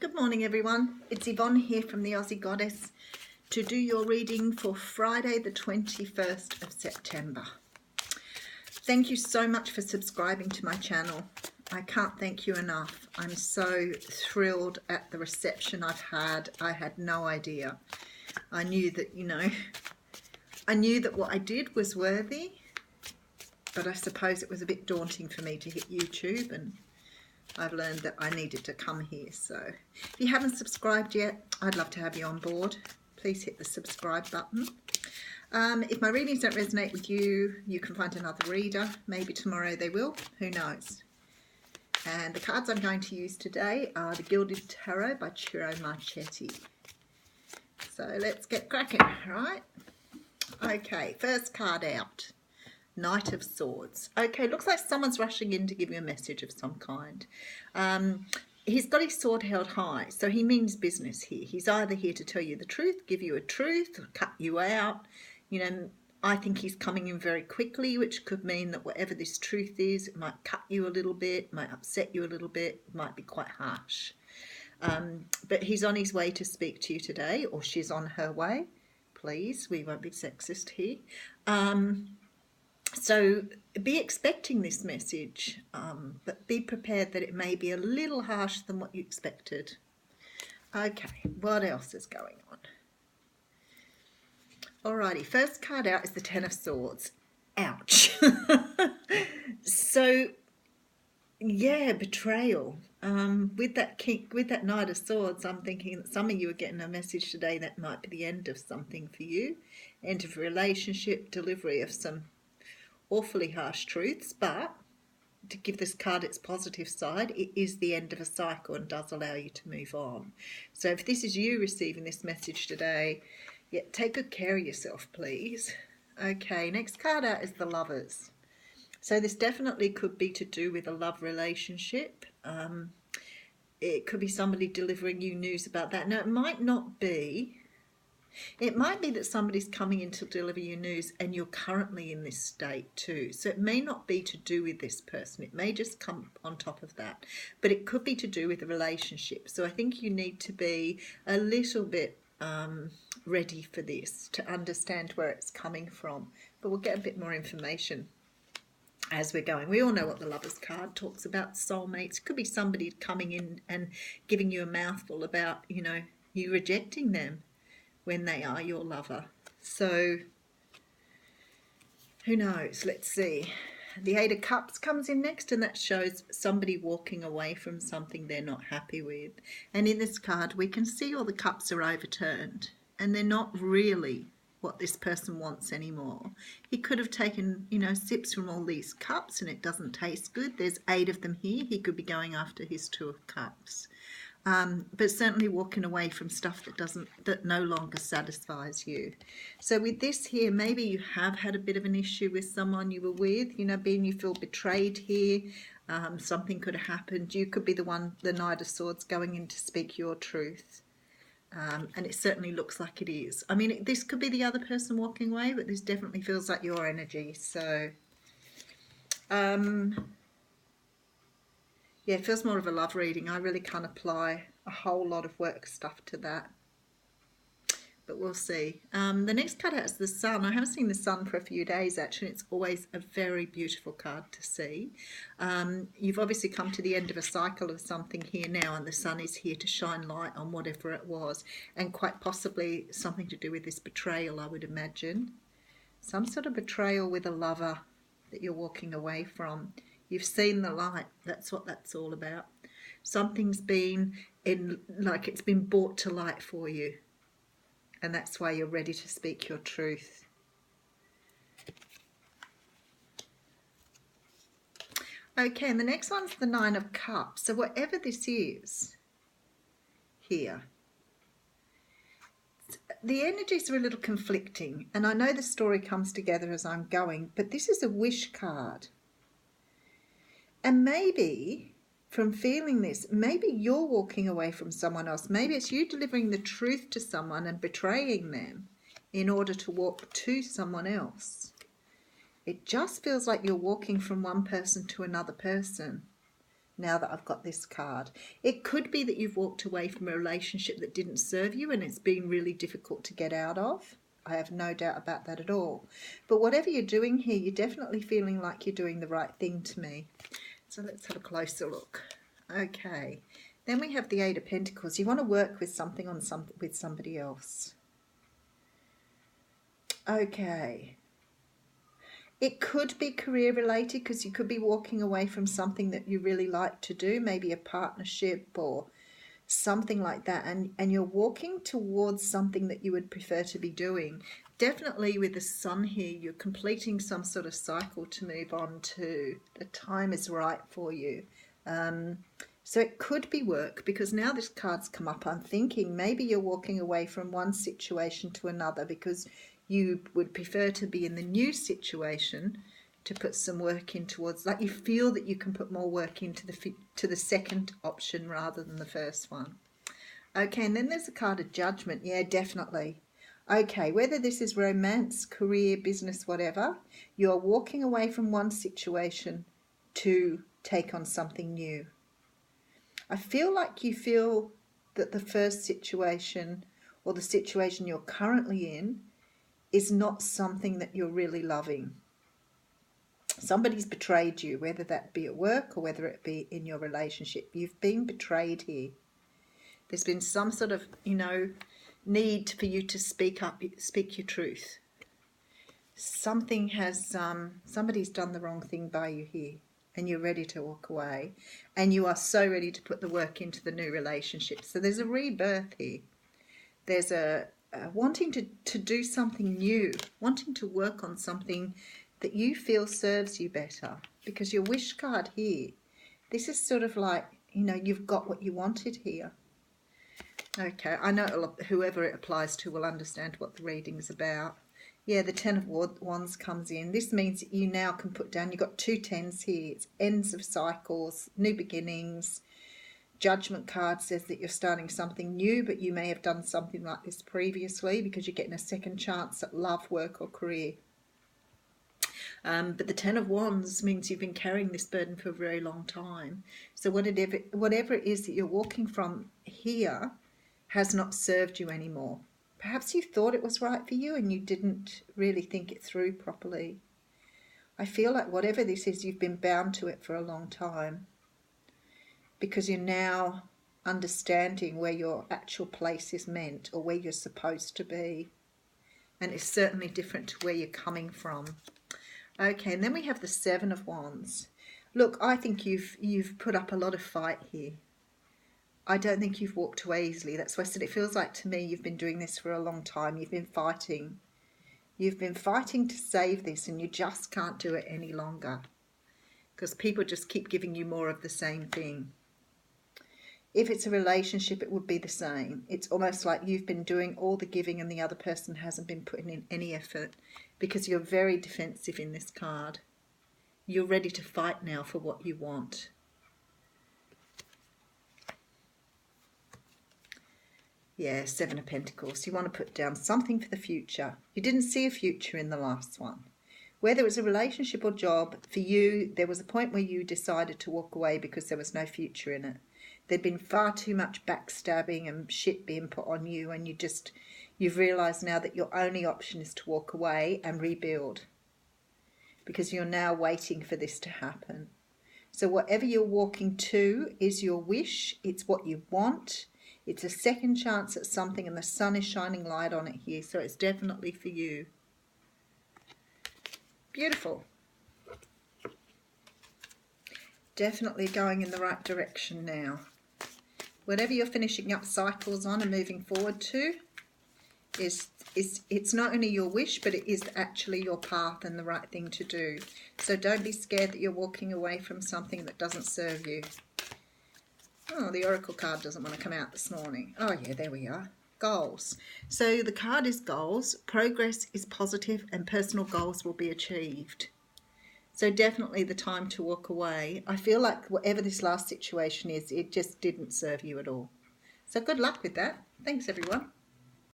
Good morning, everyone. It's Yvonne here from the Aussie Goddess to do your reading for Friday, the 21st of September. Thank you so much for subscribing to my channel. I can't thank you enough. I'm so thrilled at the reception I've had. I had no idea. I knew that, I knew that what I did was worthy, but I suppose it was a bit daunting for me to hit YouTube, and I've learned that I needed to come here. So if you haven't subscribed yet, I'd love to have you on board. Please hit the subscribe button. If my readings don't resonate with you, you can find another reader. Maybe tomorrow they will. Who knows? And the cards I'm going to use today are the Gilded Tarot by Ciro Marchetti. So let's get cracking, right? Okay, first card out. Knight of Swords. Okay, looks like someone's rushing in to give you a message of some kind. He's got his sword held high, so he means business here. He's either here to tell you the truth, give you a truth, or cut you out. I think he's coming in very quickly, which could mean that whatever this truth is, it might cut you a little bit, might upset you a little bit, might be quite harsh. But he's on his way to speak to you today, or she's on her way. Please, we won't be sexist here. So be expecting this message, but be prepared that it may be a little harsher than what you expected. Okay, what else is going on? Alrighty, first card out is the Ten of Swords. Ouch. So, yeah, betrayal. With that Knight of Swords, I'm thinking that some of you are getting a message today that might be the end of something for you. End of a relationship, delivery of some awfully harsh truths, but to give this card its positive side, it is the end of a cycle and does allow you to move on. So if this is you receiving this message today, yeah, take good care of yourself, please. Okay, next card out is the Lovers. So this definitely could be to do with a love relationship. It could be somebody delivering you news about that. Now, it might not be. It might be that somebody's coming in to deliver you news and you're currently in this state too. So it may not be to do with this person. It may just come on top of that. But it could be to do with a relationship. So I think you need to be a little bit ready for this to understand where it's coming from. But we'll get a bit more information as we're going. We all know what the Lovers card talks about, soulmates. It could be somebody coming in and giving you a mouthful about, you rejecting them when they are your lover. So who knows? Let's see. The Eight of Cups comes in next, and that shows somebody walking away from something they're not happy with. And in this card we can see all the cups are overturned and they're not really what this person wants anymore. He could have taken, sips from all these cups and it doesn't taste good. There's 8 of them here. He could be going after his 2 of Cups. But certainly walking away from stuff that no longer satisfies you. So with this here, maybe you have had a bit of an issue with someone you were with, being you feel betrayed here. Something could have happened. You could be the Knight of Swords going in to speak your truth. And it certainly looks like it is. I mean, this could be the other person walking away, but this definitely feels like your energy. So, yeah, it feels more of a love reading. I really can't apply a whole lot of work stuff to that. But we'll see. The next card out is the Sun. I haven't seen the Sun for a few days, actually. It's always a very beautiful card to see. You've obviously come to the end of a cycle of something here now, and the Sun is here to shine light on whatever it was. And quite possibly something to do with this betrayal, I would imagine. Some sort of betrayal with a lover that you're walking away from. You've seen the light. That's what that's all about. Something's been it's been brought to light for you. And that's why you're ready to speak your truth. Okay, and the next one's the 9 of Cups. So whatever this is here, the energies are a little conflicting. And I know the story comes together as I'm going, but this is a wish card. And maybe, from feeling this, maybe you're walking away from someone else. Maybe it's you delivering the truth to someone and betraying them in order to walk to someone else. It just feels like you're walking from one person to another person. now that I've got this card. It could be that you've walked away from a relationship that didn't serve you and it's been really difficult to get out of. I have no doubt about that at all. But whatever you're doing here, you're definitely feeling like you're doing the right thing to me. So let's have a closer look. Okay. Then we have the Eight of Pentacles. You want to work with something with somebody else. Okay. It could be career related because you could be walking away from something that you really like to do, maybe a partnership or something like that, and you're walking towards something that you would prefer to be doing. Definitely with the Sun here, you're completing some sort of cycle to move on to. The time is right for you. So it could be work, because now this card's come up, I'm thinking maybe you're walking away from one situation to another because you would prefer to be in the new situation to put some work in towards, like you feel that you can put more work into the second option rather than the first one. Okay, and then there's a card of Judgment. Yeah, definitely. Okay, whether this is romance, career, business, whatever, you're walking away from one situation to take on something new. I feel like you feel that the first situation or the situation you're currently in is not something that you're really loving. Somebody's betrayed you, whether that be at work or whether it be in your relationship. You've been betrayed here. There's been some sort of, need for you to speak up, speak your truth. Somebody's done the wrong thing by you here, and you're ready to walk away, and you are so ready to put the work into the new relationship. So there's a rebirth here. There's a wanting to do something new, wanting to work on something that you feel serves you better, because your wish card here, this is sort of like, you've got what you wanted here. Okay, I know whoever it applies to will understand what the reading is about. Yeah, the Ten of Wands comes in. This means that you now can put down, you've got two tens here. It's ends of cycles, new beginnings. Judgment card says that you're starting something new, but you may have done something like this previously because you're getting a second chance at love, work or career. But the Ten of Wands means you've been carrying this burden for a very long time. So whatever it is that you're walking from here has not served you anymore. Perhaps you thought it was right for you and you didn't really think it through properly. I feel like whatever this is, you've been bound to it for a long time, because you're now understanding where your actual place is meant, or where you're supposed to be. And it's certainly different to where you're coming from. Okay, and then we have the Seven of Wands. Look, I think you've put up a lot of fight here. I don't think you've walked away easily. That's why I said it feels like to me you've been doing this for a long time. You've been fighting. You've been fighting to save this, and you just can't do it any longer because people just keep giving you more of the same thing. If it's a relationship, it would be the same. It's almost like you've been doing all the giving and the other person hasn't been putting in any effort, because you're very defensive in this card. You're ready to fight now for what you want. Yeah, Seven of Pentacles. You want to put down something for the future. You didn't see a future in the last one. Whether it was a relationship or job, for you, there was a point where you decided to walk away because there was no future in it. There'd been far too much backstabbing and shit being put on you, and you've realised now that your only option is to walk away and rebuild, because you're now waiting for this to happen. So whatever you're walking to is your wish. It's what you want. It's a second chance at something, and the sun is shining light on it here, so it's definitely for you. Beautiful. Definitely going in the right direction now. Whatever you're finishing up cycles on and moving forward to, it's not only your wish, but it is actually your path and the right thing to do. So don't be scared that you're walking away from something that doesn't serve you. Oh, the Oracle card doesn't want to come out this morning. Oh yeah, there we are. Goals. So the card is goals. Progress is positive and personal goals will be achieved. So definitely the time to walk away. I feel like whatever this last situation is, it just didn't serve you at all. So good luck with that. Thanks everyone.